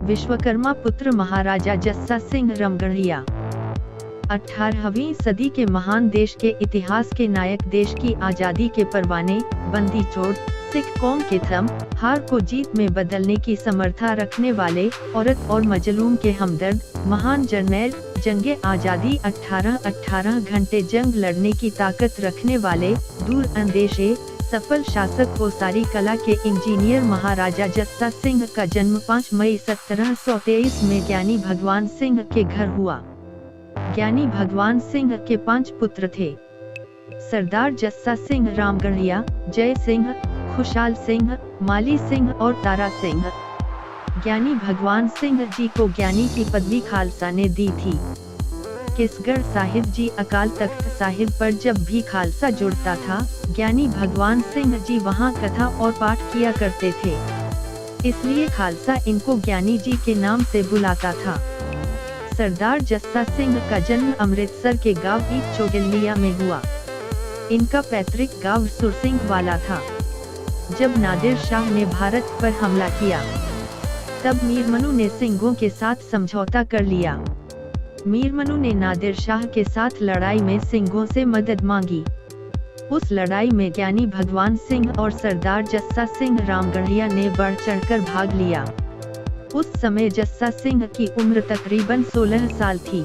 विश्वकर्मा पुत्र महाराजा जस्सा सिंह रामगढ़िया। 18वीं सदी के महान देश के इतिहास के नायक, देश की आजादी के परवाने, बंदी छोड़, सिख कौम के थम हार को जीत में बदलने की समर्था रखने वाले, औरत और मजलूम के हमदर्द, महान जर्नैल, जंगे आजादी 18 घंटे जंग लड़ने की ताकत रखने वाले, दूर अंदेशे, सफल शासक को सारी कला के इंजीनियर महाराजा जस्सा सिंह का जन्म 5 मई 1723 में ज्ञानी भगवान सिंह के घर हुआ। ज्ञानी भगवान सिंह के 5 पुत्र थे। सरदार जस्सा सिंह रामगढ़िया, जय सिंह, खुशाल सिंह, माली सिंह और तारा सिंह। ज्ञानी भगवान सिंह जी को ज्ञानी की पदवी खालसा ने दी थी। किसगढ़ साहिब जी अकाल तख्त साहिब पर जब भी खालसा जुड़ता था, ज्ञानी भगवान सिंह जी वहां कथा और पाठ किया करते थे, इसलिए खालसा इनको ज्ञानी जी के नाम से बुलाता था। सरदार जस्सा सिंह का जन्म अमृतसर के गांव ईट चोगलिया में हुआ। इनका पैतृक गांव सुरसिंह वाला था। जब नादिर शाह ने भारत पर हमला किया, तब मीरमनु ने सिंघों के साथ समझौता कर लिया। मीरमनु ने नादिर शाह के साथ लड़ाई में सिंघों से मदद मांगी। उस लड़ाई में ज्ञानी भगवान सिंह और सरदार जस्सा सिंह रामगढ़िया ने बढ़ चढ़कर भाग लिया। उस समय जस्सा सिंह की उम्र तकरीबन 16 साल थी।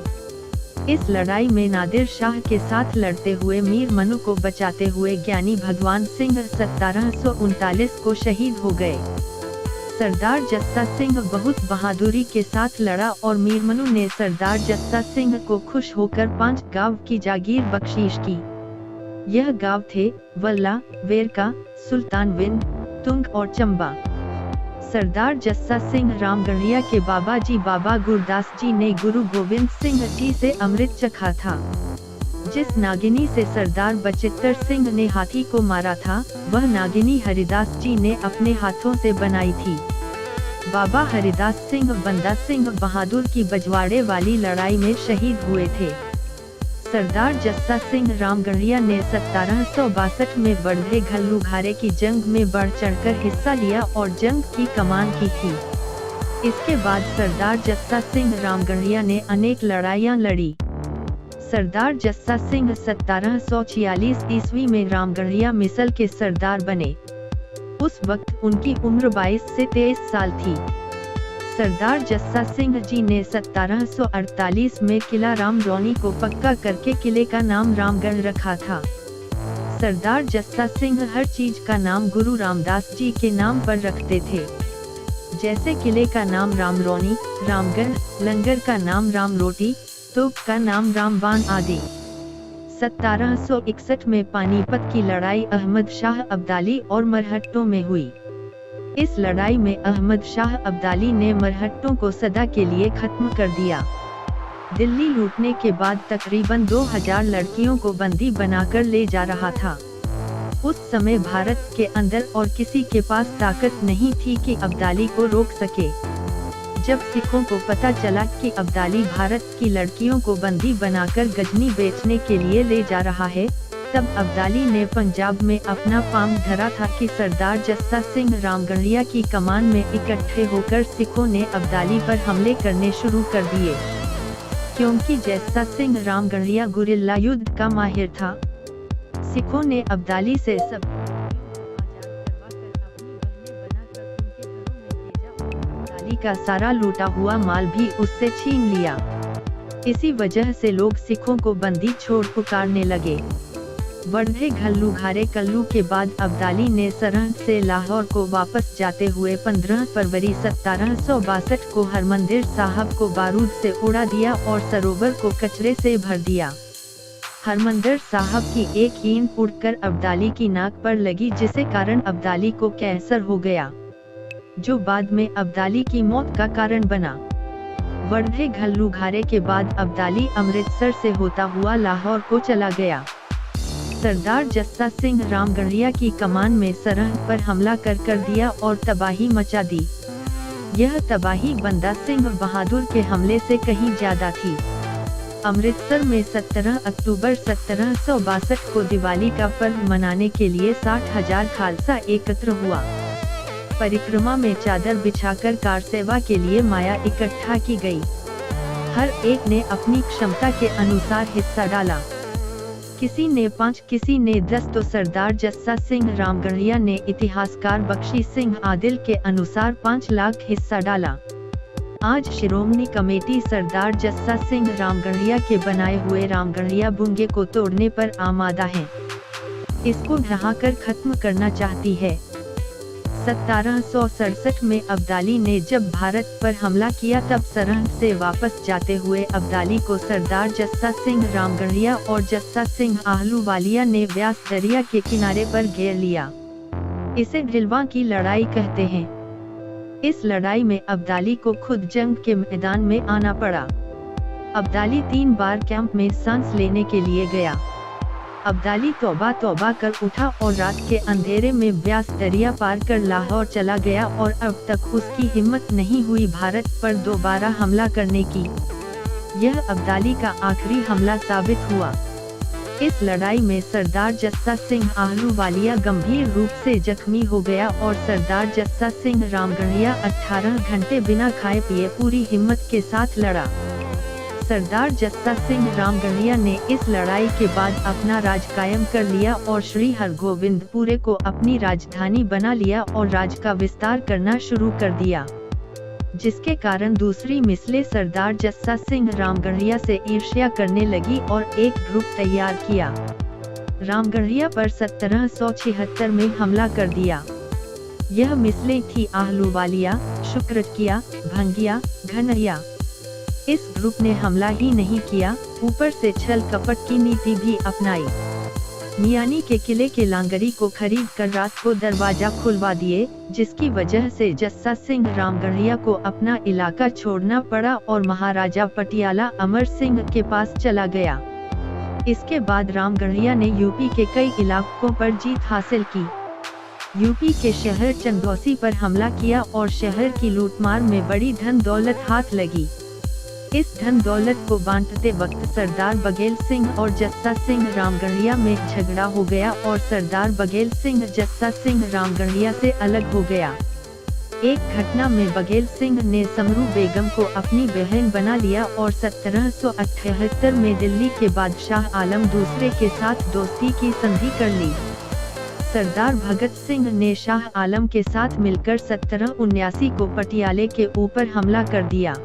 इस लड़ाई में नादिर शाह के साथ लड़ते हुए मीरमनु को बचाते हुए ज्ञानी भगवान सिंह 1739 को शहीद हो गए। सरदार जस्सा सिंह बहुत बहादुरी के साथ लड़ा और मीरमनु ने सरदार जस्सा सिंह को खुश होकर 5 गांव की जागीर बख्शीश की। यह गांव थे वल्ला, वेरका, सुल्तानविंद, तुंग और चंबा। सरदार जस्सा सिंह रामगढ़िया के बाबा जी बाबा गुरदास जी ने गुरु गोविंद सिंह जी से अमृत चखा था। जिस नागिनी से सरदार बचित्तर सिंह ने हाथी को मारा था, वह नागिनी हरिदास जी ने अपने हाथों से बनाई थी। बाबा हरिदास सिंह बंदा सिंह बहादुर की बजवाड़े वाली लड़ाई में शहीद हुए थे। सरदार जस्सा सिंह रामगढ़िया ने 1762 में बड़े घल्लूघारे की जंग में बढ़ चढ़कर हिस्सा लिया और जंग की कमान की थी। इसके बाद सरदार जस्सा सिंह रामगढ़िया ने अनेक लड़ाइयां लड़ी। सरदार जस्सा सिंह 1746 ईस्वी में रामगढ़िया मिसल के सरदार बने। उस वक्त उनकी उम्र 22 से 23 साल थी। सरदार जस्सा सिंह जी ने 1748 में किला रामरौनी को पक्का करके किले का नाम रामगढ़ रखा था। सरदार जस्सा सिंह हर चीज का नाम गुरु रामदास जी के नाम पर रखते थे, जैसे किले का नाम रामरौनी, रामगढ़, लंगर का नाम रामरोटी, तोप का नाम रामबान आदि। 1761 में पानीपत की लड़ाई अहमद शाह अब्दाली और मरहट्टों में हुई। इस लड़ाई में अहमद शाह अब्दाली ने मरहट्टों को सदा के लिए खत्म कर दिया। दिल्ली लूटने के बाद तकरीबन 2000 लड़कियों को बंदी बनाकर ले जा रहा था। उस समय भारत के अंदर और किसी के पास ताकत नहीं थी कि अब्दाली को रोक सके। जब सिखों को पता चला कि अब्दाली भारत की लड़कियों को बंदी बनाकर गजनी बेचने के लिए ले जा रहा है, तब अब्दाली ने पंजाब में अपना पांव धरा था कि सरदार जस्सा सिंह रामगढ़िया की कमान में इकट्ठे होकर सिखों ने अब्दाली पर हमले करने शुरू कर दिए। क्योंकि जस्सा सिंह रामगढ़िया गुरिल्ला युद्ध का माहिर था, सिखों ने अब्दाली से सब का सारा लूटा हुआ माल भी उससे छीन लिया। इसी वजह से लोग सिखों को बंदी छोड़ पुकारने लगे। बढ़े घल्लूघारे कल्लू के बाद अब्दाली ने सरहद से लाहौर को वापस जाते हुए 15 फरवरी 1762 को हरमंदिर साहब को बारूद से उड़ा दिया और सरोवर को कचरे से भर दिया। हरमंदिर साहब की एक ईंट उड़कर अब्दाली की नाक पर लगी, जिसके कारण अब्दाली को कैंसर हो गया, जो बाद में अब्दाली की मौत का कारण बना। बढ़े घल्लूघारे के बाद अब्दाली अमृतसर से होता हुआ लाहौर को चला गया। सरदार जस्सा सिंह रामगढ़िया की कमान में सरहद पर हमला कर दिया और तबाही मचा दी। यह तबाही बंदा सिंह बहादुर के हमले से कहीं ज्यादा थी। अमृतसर में 17 अक्टूबर 1762 को दिवाली का पर्व मनाने के लिए 60,000 खालसा एकत्र हुआ। परिक्रमा में चादर बिछाकर कार सेवा के लिए माया इकट्ठा की गई। हर एक ने अपनी क्षमता के अनुसार हिस्सा डाला। किसी ने 5, किसी ने 10, तो सरदार जस्सा सिंह रामगढ़िया ने इतिहासकार बख्शी सिंह आदिल के अनुसार 5 लाख हिस्सा डाला। आज शिरोमणि कमेटी सरदार जस्सा सिंह रामगढ़िया के बनाए हुए रामगढ़िया बुंगे को तोड़ने पर आमादा है। इसको ढहाकर खत्म करना चाहती है। 1767 में अब्दाली ने जब भारत पर हमला किया तब सरहद से वापस जाते हुए अब्दाली को सरदार जस्सा सिंह रामगढ़िया और जस्सा सिंह आहलूवालिया ने व्यास दरिया के किनारे पर घेर लिया। इसे ढिलवा की लड़ाई कहते हैं। इस लड़ाई में अब्दाली को खुद जंग के मैदान में आना पड़ा। अब्दाली 3 बार कैंप में सांस लेने के लिए गया। अब्दाली तौबा तौबा कर उठा और रात के अंधेरे में व्यास दरिया पार कर लाहौर चला गया और अब तक उसकी हिम्मत नहीं हुई भारत पर दोबारा हमला करने की। यह अब्दाली का आखिरी हमला साबित हुआ। इस लड़ाई में सरदार जस्सा सिंह आहलूवालिया गंभीर रूप से जख्मी हो गया और सरदार जस्सा सिंह रामगढ़िया 18 घंटे बिना खाए पिए पूरी हिम्मत के साथ लड़ा। सरदार जस्सा सिंह रामगढ़िया ने इस लड़ाई के बाद अपना राज कायम कर लिया और श्री हरगोविंदपुरे को अपनी राजधानी बना लिया और राज का विस्तार करना शुरू कर दिया, जिसके कारण दूसरी मिसलें सरदार जस्सा सिंह रामगढ़िया से ईर्ष्या करने लगी और एक ग्रुप तैयार किया। रामगढ़िया पर 1776 में हमला कर दिया। यह मिसलें थी आहलूवालिया, शुक्रकिया, भंगिया, घनैया। इस ग्रुप ने हमला ही नहीं किया, ऊपर से छल कपट की नीति भी अपनाई। मियानी के किले के लांगरी को खरीद कर रात को दरवाजा खुलवा दिए, जिसकी वजह से जस्सा सिंह रामगढ़िया को अपना इलाका छोड़ना पड़ा और महाराजा पटियाला अमर सिंह के पास चला गया। इसके बाद रामगढ़िया ने यूपी के कई इलाकों पर जीत हासिल की। यूपी के शहर चंदौसी पर हमला किया और शहर की लूटमार में बड़ी धन दौलत हाथ लगी। इस धन दौलत को बांटते वक्त सरदार बघेल सिंह और जस्सा सिंह रामगढ़िया में झगड़ा हो गया और सरदार बघेल सिंह जस्सा सिंह रामगढ़िया से अलग हो गया। एक घटना में बघेल सिंह ने समरू बेगम को अपनी बहन बना लिया और 1778 में दिल्ली के बादशाह आलम दूसरे के साथ दोस्ती की संधि कर ली। सरदार भगत सिंह ने शाह आलम के साथ मिलकर 1779 को पटियाले के ऊपर हमला कर दिया।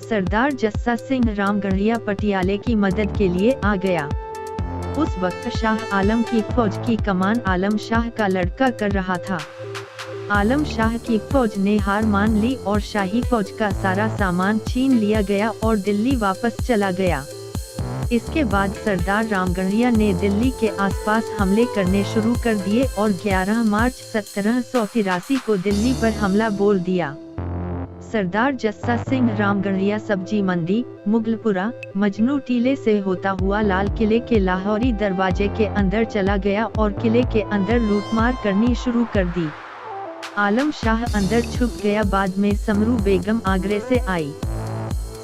सरदार जस्सा सिंह रामगढ़िया पटियाले की मदद के लिए आ गया। उस वक्त शाह आलम की फौज की कमान आलम शाह का लड़का कर रहा था। आलम शाह की फौज ने हार मान ली और शाही फौज का सारा सामान छीन लिया गया और दिल्ली वापस चला गया। इसके बाद सरदार रामगढ़िया ने दिल्ली के आसपास हमले करने शुरू कर दिए और 11 मार्च 1783 को दिल्ली पर हमला बोल दिया। सरदार जस्सा सिंह रामगढ़िया सब्जी मंडी, मुगलपुरा, मजनू टीले से होता हुआ लाल किले के लाहौरी दरवाजे के अंदर चला गया और किले के अंदर लूटमार करनी शुरू कर दी। आलम शाह अंदर छुप गया। बाद में समरू बेगम आगरे से आई।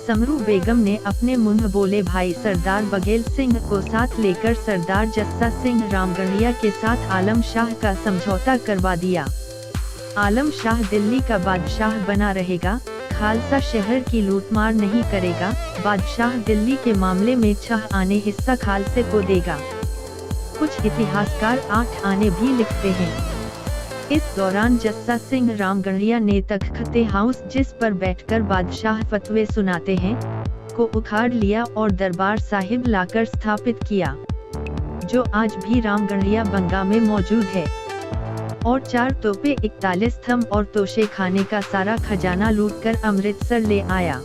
समरू बेगम ने अपने मुंह बोले भाई सरदार बघेल सिंह को साथ लेकर सरदार जस्सा सिंह रामगढ़िया के साथ आलम शाह का समझौता करवा दिया। आलम शाह दिल्ली का बादशाह बना रहेगा, खालसा शहर की लूटमार नहीं करेगा। बादशाह दिल्ली के मामले में 6 आने हिस्सा खालसे को देगा। कुछ इतिहासकार 8 आने भी लिखते हैं। इस दौरान जस्सा सिंह रामगढ़िया ने तख्ते हाउस, जिस पर बैठकर बादशाह फतवे सुनाते हैं, को उखाड़ लिया और दरबार साहिब लाकर स्थापित किया, जो आज भी रामगढ़िया बंगा में मौजूद है। और 4 तोपे, 41 स्तंभ और तोशे खाने का सारा खजाना लूटकर अमृतसर ले आया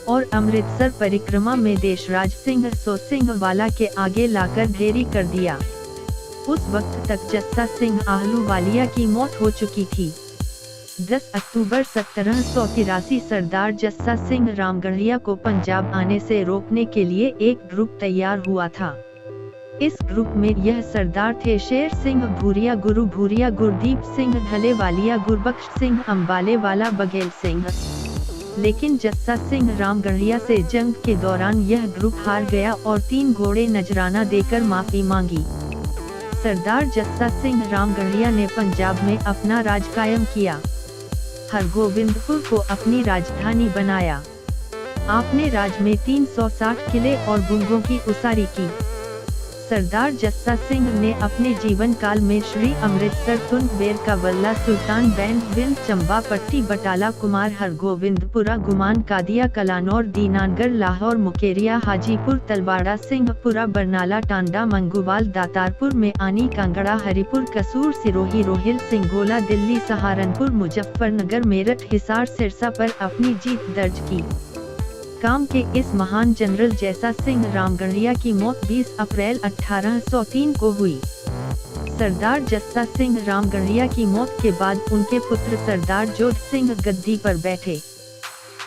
और अमृतसर परिक्रमा में देशराज सिंह सो सिंह वाला के आगे लाकर ढेरी कर दिया। उस वक्त तक जस्सा सिंह आहलूवालिया की मौत हो चुकी थी। 10 अक्टूबर 1783 सरदार जस्सा सिंह रामगढ़िया को पंजाब आने से रोकने के लिए एक ग्रुप तैयार हुआ था। इस ग्रुप में यह सरदार थे शेर सिंह भूरिया, गुरु भूरिया, गुरदीप सिंह ढलेवालिया, गुरबख्श सिंह अम्बाले वाला, बघेल सिंह। लेकिन जस्सा सिंह रामगढ़िया से जंग के दौरान यह ग्रुप हार गया और 3 घोड़े नजराना देकर माफी मांगी। सरदार जस्सा सिंह रामगढ़िया ने पंजाब में अपना राज कायम किया। हरगोविंदपुर को अपनी राजधानी बनाया। आपने राज में 360 किले और बुंगों की उसारी की। सरदार जस्सा सिंह ने अपने जीवन काल में श्री अमृतसर तुंग बेरकावल्ला सुल्तान बैंड बिंद चंबा पट्टी बटाला कुमार हरगोविंदपुरा गुमान कादिया कलानौर दीनानगर लाहौर मुकेरिया हाजीपुर तलवाड़ा सिंहपुरा बरनाला टांडा मंगूवाल दातारपुर में आनी कांगड़ा हरिपुर कसूर सिरोही रोहिल सिंगोला दिल्ली सहारनपुर मुजफ्फरनगर मेरठ हिसार सिरसा पर अपनी जीत दर्ज की। काम के इस महान जनरल जस्सा सिंह रामगढ़िया की मौत 20 अप्रैल 1803 को हुई। सरदार जस्सा सिंह रामगढ़िया की मौत के बाद उनके पुत्र सरदार जोध सिंह गद्दी पर बैठे।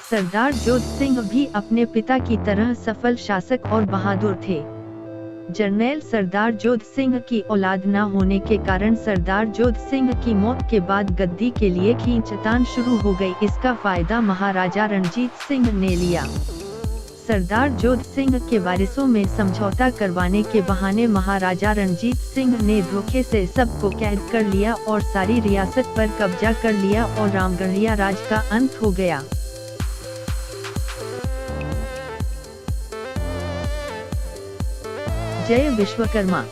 सरदार जोध सिंह भी अपने पिता की तरह सफल शासक और बहादुर थे। जर्नैल सरदार जोध सिंह की औलाद न होने के कारण सरदार जोध सिंह की मौत के बाद गद्दी के लिए खींचतान शुरू हो गई। इसका फायदा महाराजा रणजीत सिंह ने लिया। सरदार जोध सिंह के वारिसों में समझौता करवाने के बहाने महाराजा रणजीत सिंह ने धोखे से सबको कैद कर लिया और सारी रियासत पर कब्जा कर लिया और रामगढ़िया राज का अंत हो गया। जय विश्वकर्मा।